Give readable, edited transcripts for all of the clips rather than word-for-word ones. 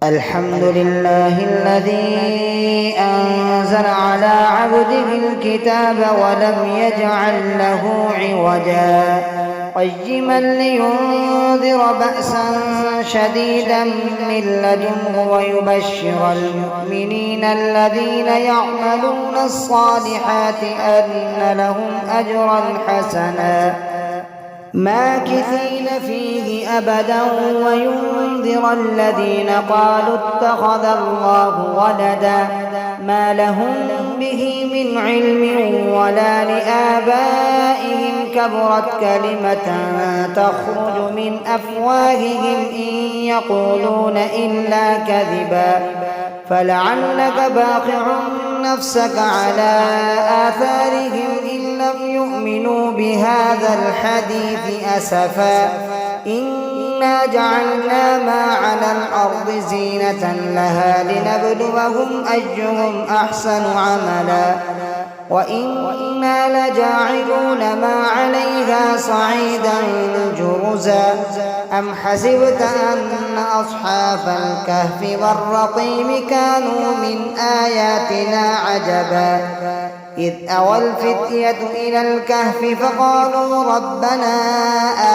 الحمد لله الذي أنزل على عبده الكتاب ولم يجعل له عوجا قيما لينذر بأسا شديدا من لدنه ويبشر المؤمنين الذين يعملون الصالحات أن لهم أجرا حسنا ماكثين فيه أبدا وينذر الذين قالوا اتخذ الله ولدا ما لهم به من علم ولا لآبائهم كبرت كلمة تخرج من أفواههم إن يقولون إلا كذبا فلعلك باخع نفسك على آثارهم إن لم يؤمنوا بهذا الحديث أسفا إنا جعلنا ما على الأرض زينة لها لنبلوهم أيهم أحسن عملا وإنا لجاعلون ما عليها صعيدا جرزا أم حسبت أن أصحاب الكهف والرقيم كانوا من آياتنا عجبا إذ أوى الفتية إلى الكهف فقالوا ربنا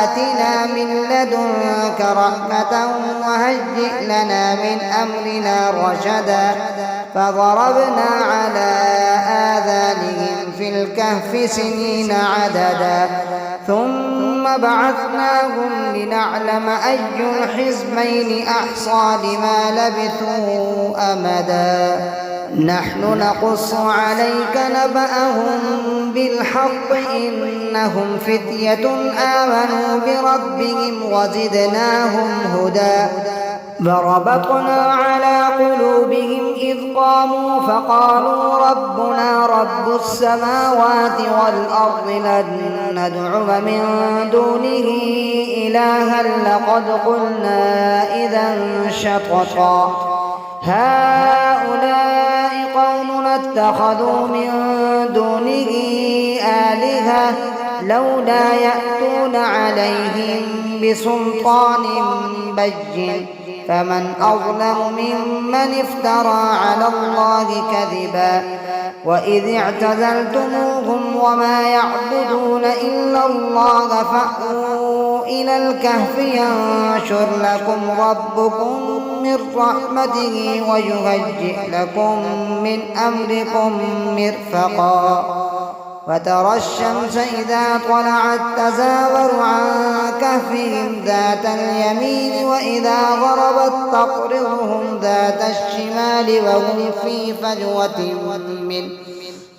آتنا من لدنك رحمة وهيئ لنا من أمرنا رشدا فضربنا على آذانهم في الكهف سنين عددا ثم بعثناهم لنعلم أي الحزبين أحصى لما لبثوا أمدا نحن نقص عليك نبأهم بالحق إنهم فتية آمنوا بربهم وزدناهم هدى وربطنا على قلوبهم إذ قاموا فقالوا ربنا رب السماوات والأرض لن ندعو من دونه إلها لقد قلنا إذا شططا هؤلاء قومنا اتخذوا من دونه آلهة لولا يأتون عليهم بسلطان بين فمن أظلم ممن افترى على الله كذبا وإذ اعتزلتموهم وما يعبدون إلا الله فأووا إلى الكهف ينشر لكم ربكم من رحمته ويهيئ لكم من أمركم مرفقا وترى الشمس إذا طلعت تزاور عن كهفهم ذات اليمين وإذا غربت تقرضهم ذات الشمال وهم في فجوة منه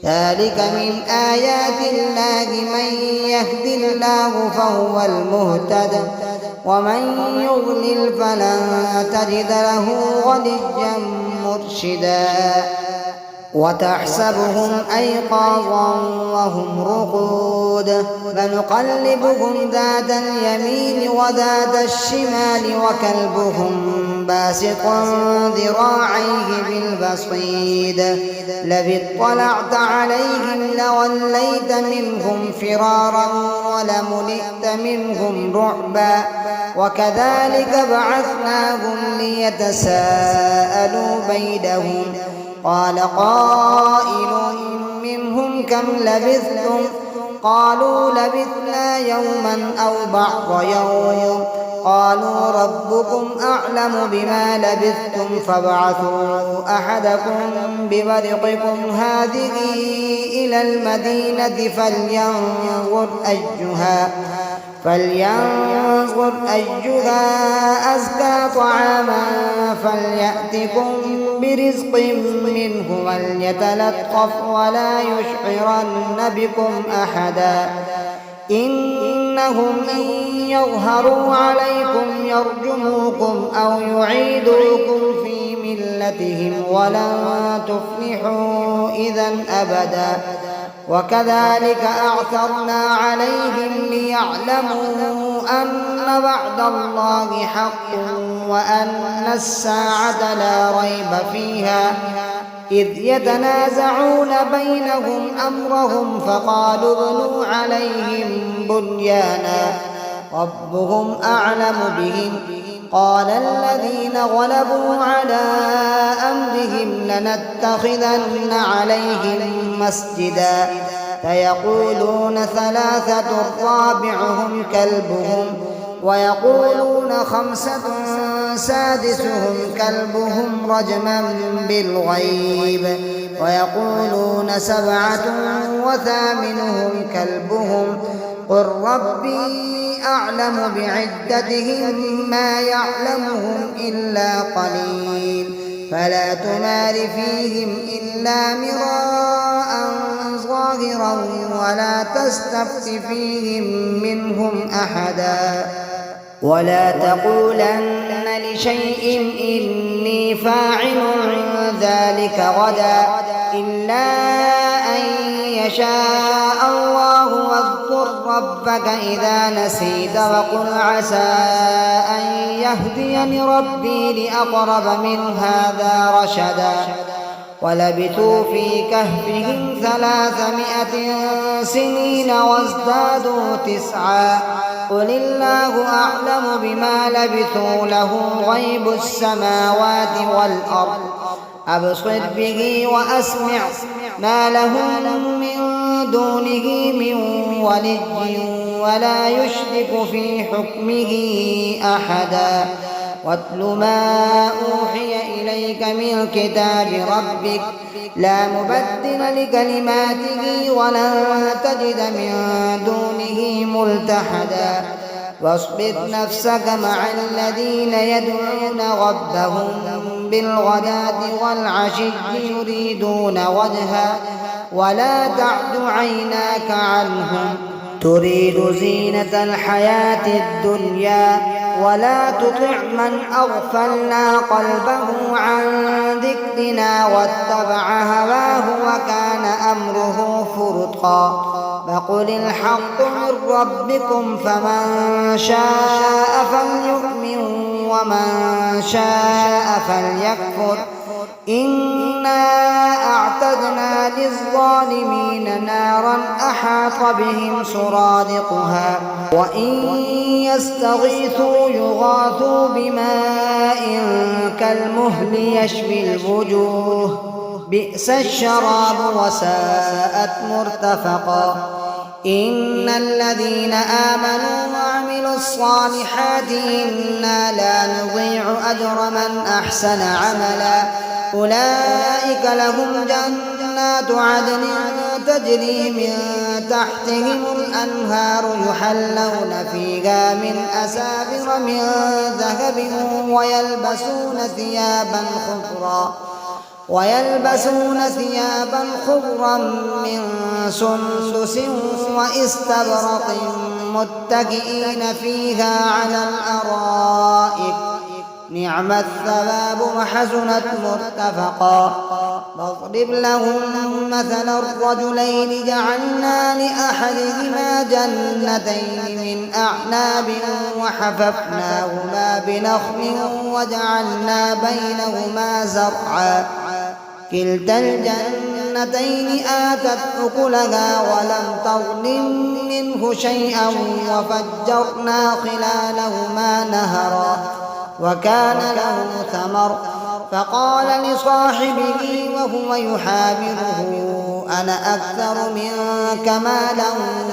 ذلك من آيات الله من يهد الله فهو المهتد ومن يضلل فلن تجد له وليا مرشدا وتحسبهم أيقاظا وهم رقود فنقلبهم ذات اليمين وذات الشمال وكلبهم باسط ذراعيه بالبصيد لو اطلعت عليهم لوليت منهم فرارا ولملئت منهم رعبا وكذلك بعثناهم ليتساءلوا بينهم قال قائل منهم كم لبثتم قالوا لبثنا يوما أو بعض يوم قالوا ربكم أعلم بما لبثتم فابعثوا أحدكم بورقكم هذه إلى المدينة فلينظر أيها أزكى طعاما فليأتكم برزق منه وليتلطف ولا يشعرن بكم أحدا إنهم إن يظهروا عليكم يرجموكم أو يعيدوكم في ملتهم ولن تفلحوا إذا أبدا وكذلك أعثرنا عليهم ليعلموا أن وعد الله حق وأن الساعة لا ريب فيها إذ يتنازعون بينهم أمرهم فقالوا ابنوا عليهم بنيانا ربهم أعلم بهم قال الذين غلبوا على أمرهم لنتخذن عليهم مسجدا فيقولون ثلاثة رابعهم كلبهم ويقولون خمسة سادسهم كلبهم رجما بالغيب ويقولون سبعة وثامنهم كلبهم قل ربي أعلم بعدتهم ما يعلمهم إلا قليل فلا تمار فيهم إلا مراء ظاهرا ولا تستفت فيهم منهم أحدا ولا تقولن لشيء إني فاعل ذلك غدا إلا أن يشاء الله واذكر ربك إذا نسيت وقل عسى أن يهديني ربي لأقرب من هذا رشدا ولبثوا في كهفهم 300 سنين وازدادوا 9 قل الله أعلم بما لبثوا له غيب السماوات والأرض أبصر به وأسمع ما لهم من دونه من ولي ولا يشرك في حكمه أحدا واتل ما أوحي إليك من كتاب ربك لا مبدل لكلماته ولن تجد من دونه ملتحدا واصبر نفسك مع الذين يدعون ربهم بالغداة والعشي يريدون وجهه ولا تعد عيناك عنهم تريد زينة الحياة الدنيا ولا تطع من أغفلنا قلبه عن ذكرنا واتبع هواه وكان أمره فرطا فقل الحق من ربكم فمن شاء فليؤمن ومن شاء فليكفر إنا أعتدنا للظالمين نارا أحاط بهم سرادقها وإن يستغيثوا يغاثوا بماء كالمهل يشوي الوجوه بئس الشراب وساءت مرتفقا إن الذين آمنوا وعملوا الصالحات إنا لا نضيع أجر من أحسن عملا أولئك لهم جنات عدن تجري من تحتهم الأنهار يحلون فيها من أساور من ذهب ويلبسون ثيابا خضرا من سندس واستبرق متكئين فيها على الأرائك نعم الثواب وحسنت مرتفقا واضرب لهم مثل الرجلين جعلنا لأحدهما جنتين من أعناب وحففناهما بنخل وجعلنا بينهما زرعا كلتا الجنتين آتت أكلها ولم تظلم منه شيئا وفجرنا خلالهما نهرا وكان له ثمر فقال لصاحبه وهو يحاوره أنا أكثر منك مالا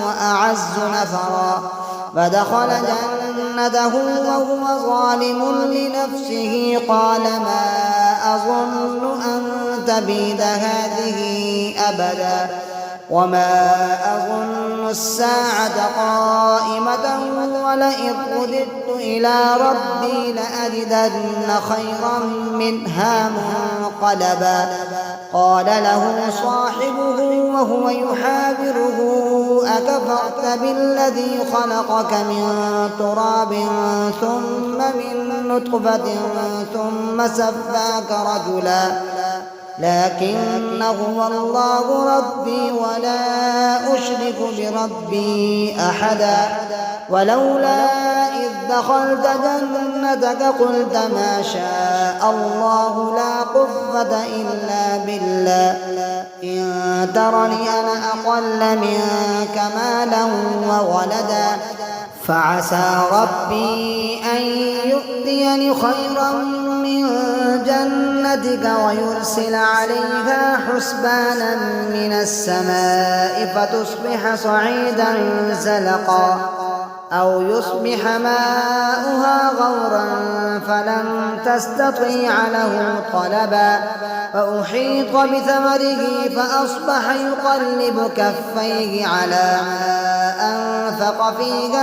وأعز نفرا فدخل جنته وهو ظالم لنفسه قال ما أظن أن تبيد هذه أبدا وما أظن الساعة قائمة ولئن رددت إلى ربي لأجدن خيرا منها منقلبا قال له صاحبه وهو يحاوره أكفرت بالذي خلقك من تراب ثم من نطفة ثم سواك رجلا لكن هو الله ربي ولا أشرك بربي أحدا ولولا إذ دخلت جنتك قلت ما شاء الله لا قوة إلا بالله إن ترني أنا أقل منك مالا وولدا فعسى ربي أن يؤتيني خيرا من جنتك ويرسل عليها حسبانا من السماء فتصبح صعيدا زلقا أو يصبح ماؤها غورا فلن تستطيع له طلبا فأحيط بثمره فأصبح يقلب كفيه على ما أنفق فيها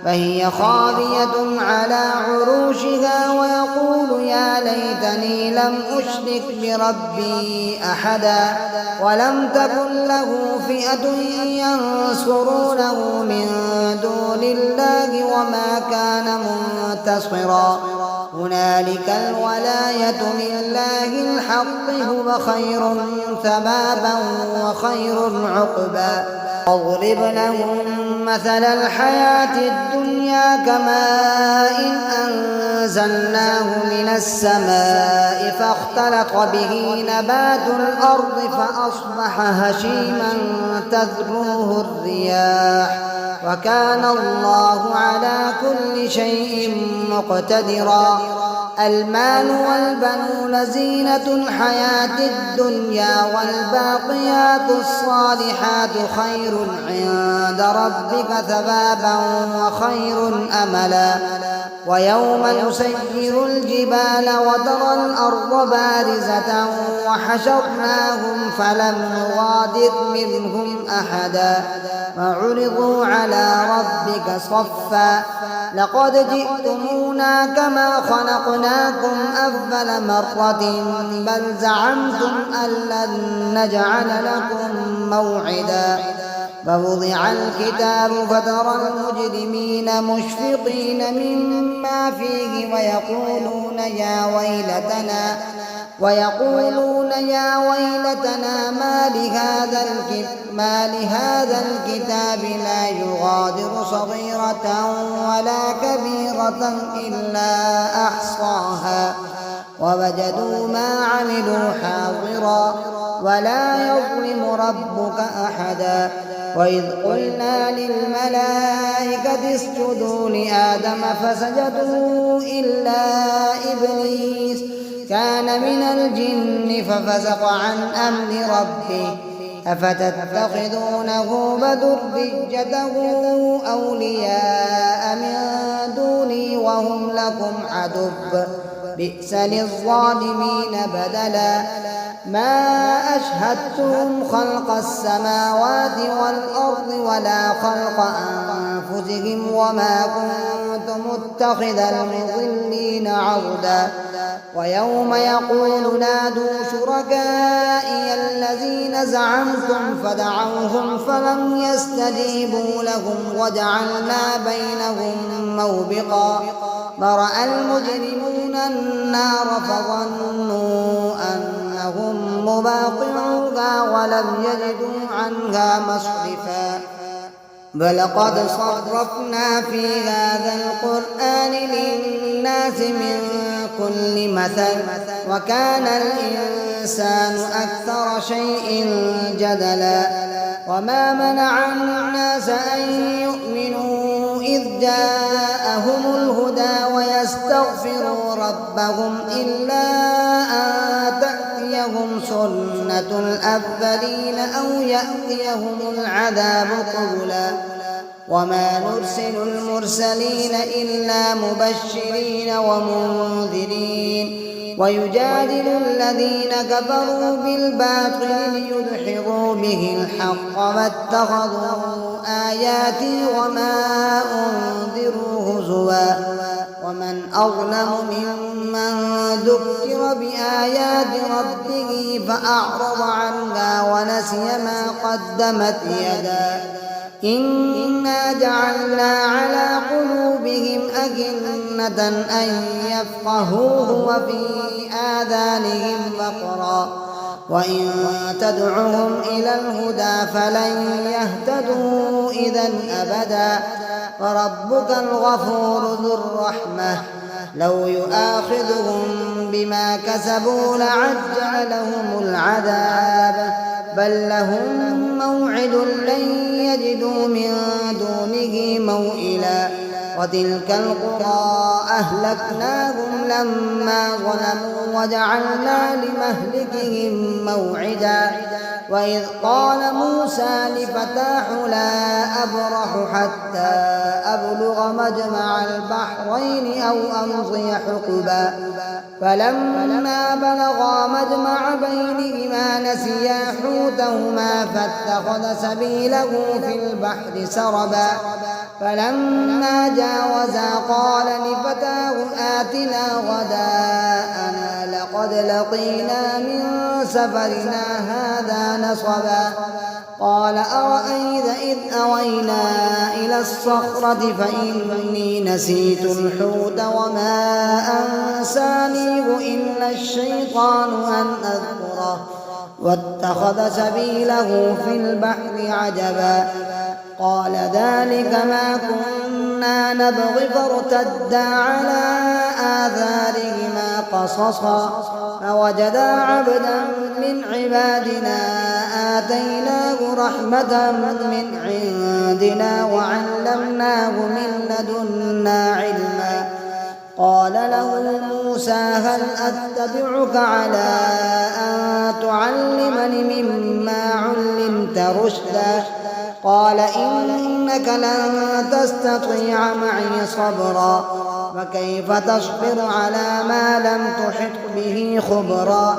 فهي خاوية على عروشها ويقول يا ليتني لم أشرك بربي أحدا ولم تكن له فئة ينصرونه من دون الله وما كان منتصرا هنالك الولاية لله الحق هو خير ثوابا وخير عقبا واضرب لهم مثل الحياة الدنيا كماء أنزلناه من السماء فاختلط به نبات الأرض فأصبح هشيما تذروه الرياح وكان الله على كل شيء مقتدرا المال والبنون زينة الحياة الدنيا والباقيات الصالحات خير عند ربك ثوابا وخير أملا ويوم نسير الجبال وترى الأرض بارزة وحشرناهم فلم نغادر منهم أحدا وعرضوا على ربك صفا لقد جئتمونا كما خلقناكم أول مرة بل زعمتم أن لن نجعل لكم موعدا فوضع الكتاب فترى المجرمين مشفقين مما فيه ويقولون يا ويلتنا ما لهذا الكتاب لا يغادر صغيرة ولا كبيرة إلا أحصاها ووجدوا ما عملوا حاضرا ولا يظلم ربك أحدا وإذ قلنا للملائكة اسجدوا لآدم فسجدوا إلا إبليس كان من الجن ففسق عن أمر ربه أفتتخذونه وذريته أولياء من دوني وهم لكم عدو بئس للظالمين بدلا ما أشهدتهم خلق السماوات والأرض ولا خلق أنفسهم وما كنت متخذ المضلين عضدا ويوم يقول نادوا شركائي الذين زعمتم فدعوهم فلم يستجيبوا لهم وجعلنا بينهم موبقا فرأى المجرمون النار فظنوا أنهم مواقعوها ولم يجدوا عنها مصرفا ولقد صرفنا في هذا القرآن للناس من كل مثل وكان الإنسان أكثر شيء جدلا وما منع الناس أن يؤمنوا إذ جاءهم الهدى ويستغفروا ربهم إلا أن تأتيهم سنة الأولين أو يأتيهم العذاب قبلا وما نرسل المرسلين إلا مبشرين ومنذرين ويجادل الذين كفروا بالباطل ليدحضوا به الحق واتخذوا آياتي وما أنذروا هزوا ومن أظلم ممن ذكر بآيات ربه فأعرض عنها ونسي ما قدمت يداه إنا جعلنا على قلوبهم أكنة أن يفقهوه وفي آذانهم وقرا وإن تدعهم إلى الهدى فلن يهتدوا إذا أبدا وربك الغفور ذو الرحمة لو يؤاخذهم بما كسبوا لعجل لهم العذاب بل لهم موعد لن يجدوا من دونه موئلا وتلك القرى أهلكناهم لما ظلموا وجعلنا لمهلكهم موعدا وإذ قال موسى لفتاه لا أبرح حتى أبلغ مجمع البحرين أو أمضي حقبا فلما بلغا مجمع بينهما نسيا حوتهما فاتخذ سبيله في البحر سربا فلما جاوزا قال لفتاه آتنا غداءنا لقد لقينا من سفرنا هذا نصبا قال أرأيت إذ أوينا إلى الصخرة فإني نسيت الحوت وما أنسانيه إلا الشيطان أن أذكره واتخذ سبيله في البحر عجبا قال ذلك ما كنا نبغي فارتدا على آثارهما قصصا فوجدا عبدا من عبادنا آتيناه رحمة من عندنا وعلمناه من لدنا علما قال له موسى هل أتبعك على أن تعلمني مما علمت رشدا قال إنك لن تستطيع معي صبرا فكيف تصبر على ما لم تحط به خبرا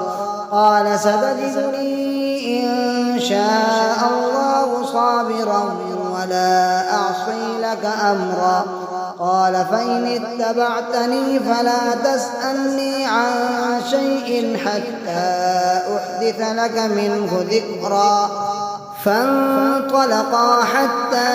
قال ستجدني إن شاء الله صابرا ولا أعصي لك أمرا قال فإن اتبعتني فلا تسألني عن شيء حتى أحدث لك منه ذكرا فانطلقا حتى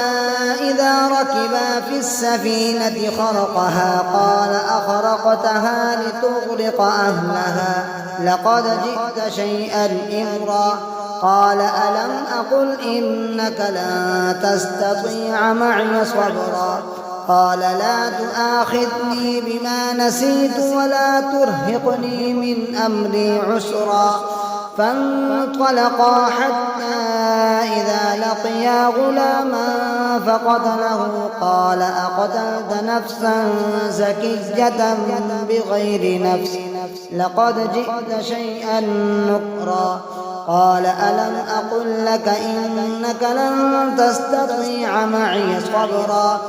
إذا ركبا في السفينة خرقها قال أخرقتها لتغرق أهلها لقد جئت شيئا إمرا قال ألم أقل إنك لن تستطيع معي صبرا قال لا تؤاخذني بما نسيت ولا ترهقني من أمري عسرا فانطلقا حتى إذا لقيا غلاما فقتله قال أقتلت نفسا زكية بغير نفس لقد جئت شيئا نكرا قال ألم أقل لك إنك لن تستطيع معي صبرا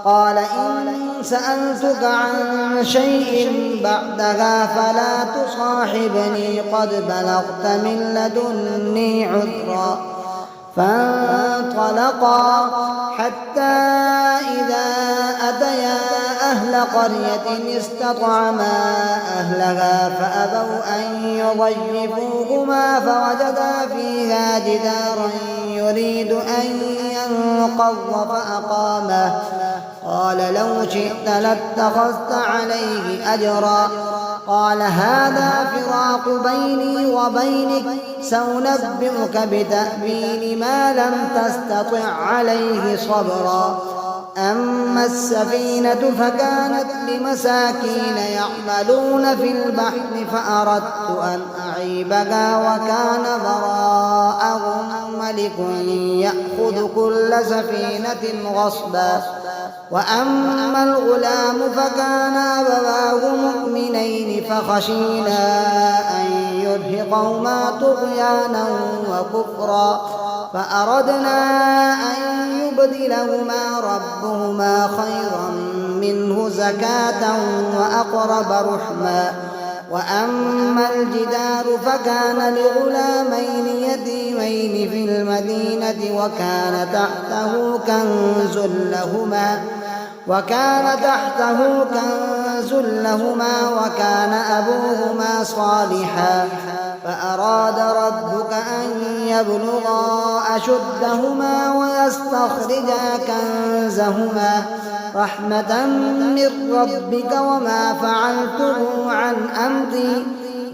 قال إن سألتك عن شيء بعدها فلا تصاحبني قد بلغت من لدني عذرا فانطلقا حتى إذا أتيا أهل قرية استطعما أهلها فأبوا أن يضيفوهما فوجدا فيها جدارا يريد أن ينقض فأقامه قال لو شئت لاتخذت عليه أجرا قال هذا فراق بيني وبينك سأنبئك بتأويل ما لم تستطع عليه صبرا أما السفينة فكانت لمساكين يعملون في البحر فأردت أن أعيبها وكان وراءهم ملك يأخذ كل سفينة غصبا وأما الغلام فكان أبواه مؤمنين فخشينا أن يرهقهما طغيانا وكفرا فأردنا أن يبدلهما ربهما خيرا منه زكاة وأقرب رحما وأما الجدار فكان لغلامين يتيمين في المدينة وكان تحته كنز لهما وكان أبوهما صالحا فأراد ربك أن يبلغا أشدهما ويستخرجا كنزهما رحمة من ربك وما فعلته عن أمري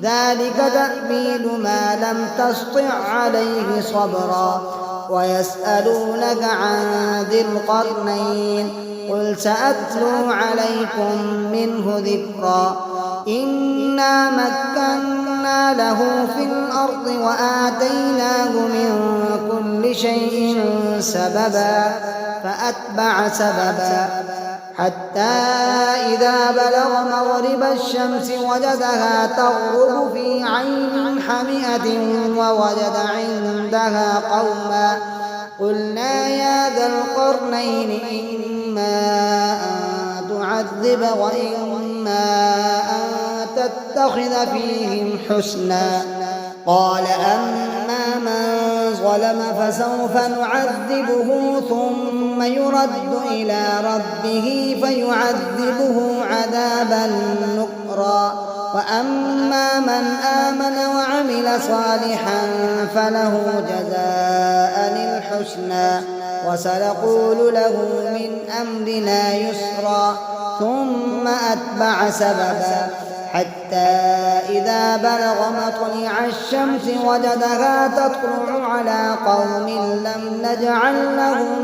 ذلك تأويل ما لم تسطع عليه صبرا ويسألونك عن ذي القرنين قل سأتلو عليكم منه ذكرا إنا مكنا ومكنا له في الأرض وآتيناه من كل شيء سببا فأتبع سببا حتى إذا بلغ مغرب الشمس وجدها تغرب في عين حمئة ووجد عندها قوما قلنا يا ذا القرنين إما أن تعذب وإما أن تتخذ فيهم حسنا قال أما من ظلم فسوف نعذبه ثم يرد إلى ربه فيعذبه عذابا نكرا وأما من آمن وعمل صالحا فله جزاء الحسنى وسنقول له من أمرنا يسرا ثم أتبع سببا حتى إذا بلغ مطلع الشمس وجدها تطلع على قوم لم نجعل لهم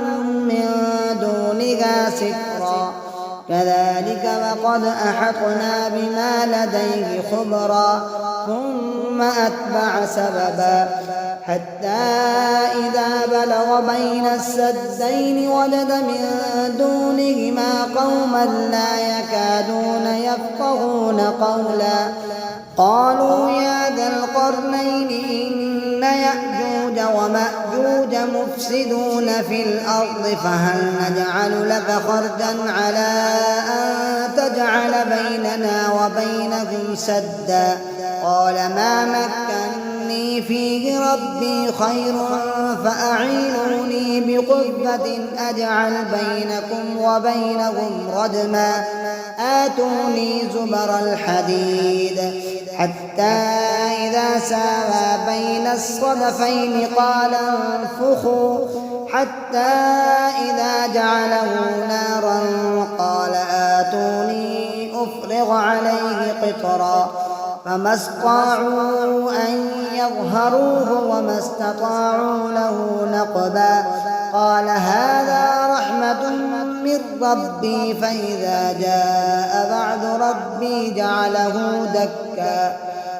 من دونها سترا كذلك وقد أحطنا بما لديه خبرا ثم أتبع سببا حتى إذا بلغ بين السدين وجد من دونهما قوما لا يكادون يفقهون قولا قالوا يا ذا القرنين إن يأجوج ومأجوج مفسدون في الأرض فهل نجعل لك خرجا على أن تجعل بيننا وبينهم سدا قال ما مكني فيه ربي خير فأعينوني بقوة أجعل بينكم وبينهم ردما آتوني زبر الحديد حتى إذا ساوى بين الصدفين قال انفخوا حتى إذا جعله نارا قال آتوني أفرغ عليه قطرا فما استطاعوا أن يظهروه وما استطاعوا له نقبا قال هذا رحمة من ربي فإذا جاء بعد ربي جعله دكا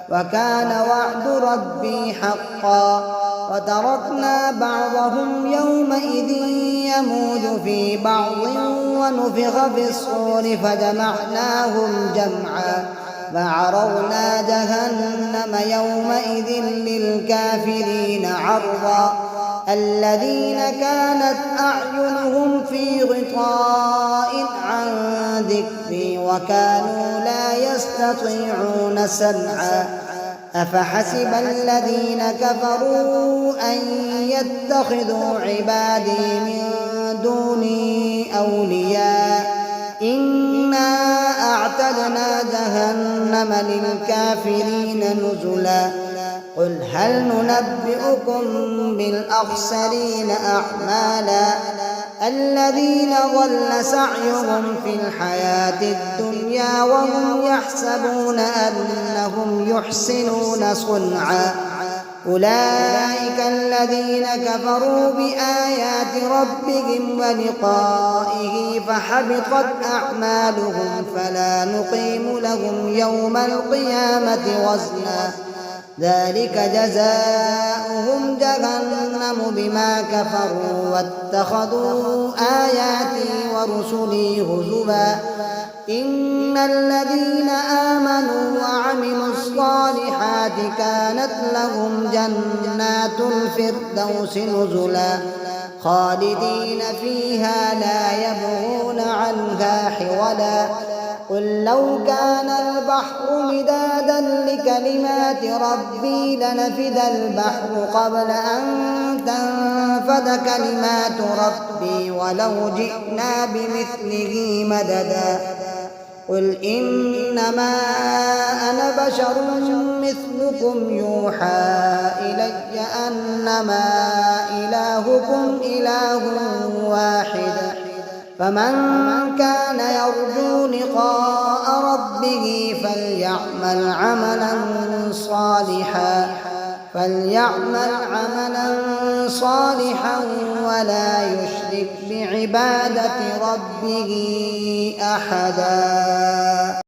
وكان وعد ربي حقا وتركنا بعضهم يومئذ يموج في بعض ونفخ في الصور فجمعناهم جمعا فعرضنا جهنم يومئذ للكافرين عرضا الذين كانت أعينهم في غطاء عن ذكري وكانوا لا يستطيعون سمعا أفحسب الذين كفروا أن يتخذوا عبادي من دوني أولياء إنا أعتدنا جهنم للكافرين نزلا قل هل ننبئكم بالأخسرين أعمالا الذين ضل سعيهم في الحياة الدنيا وهم يحسبون أنهم يحسنون صنعا أولئك الذين كفروا بآيات ربهم ولقائه فحبطت أعمالهم فلا نقيم لهم يوم القيامة وزنا ذلك جزاؤهم جهنم بما كفروا واتخذوا آياتي ورسلي هزوا إن الذين آمنوا وعملوا الصالحات كانت لهم جنات الفردوس نزلا خالدين فيها لا يبغون عنها حولا قل لو كان البحر مدادا لكلمات ربي لنفد البحر قبل أن تنفد كلمات ربي ولو جئنا بمثله مددا قل إنما أنا بشر مثلكم يوحى إلي أنما إلهكم إله واحد فمن كان يرجو لقاء ربه فليعمل عملا صالحا ولا يشرك بعبادة ربه أحدا.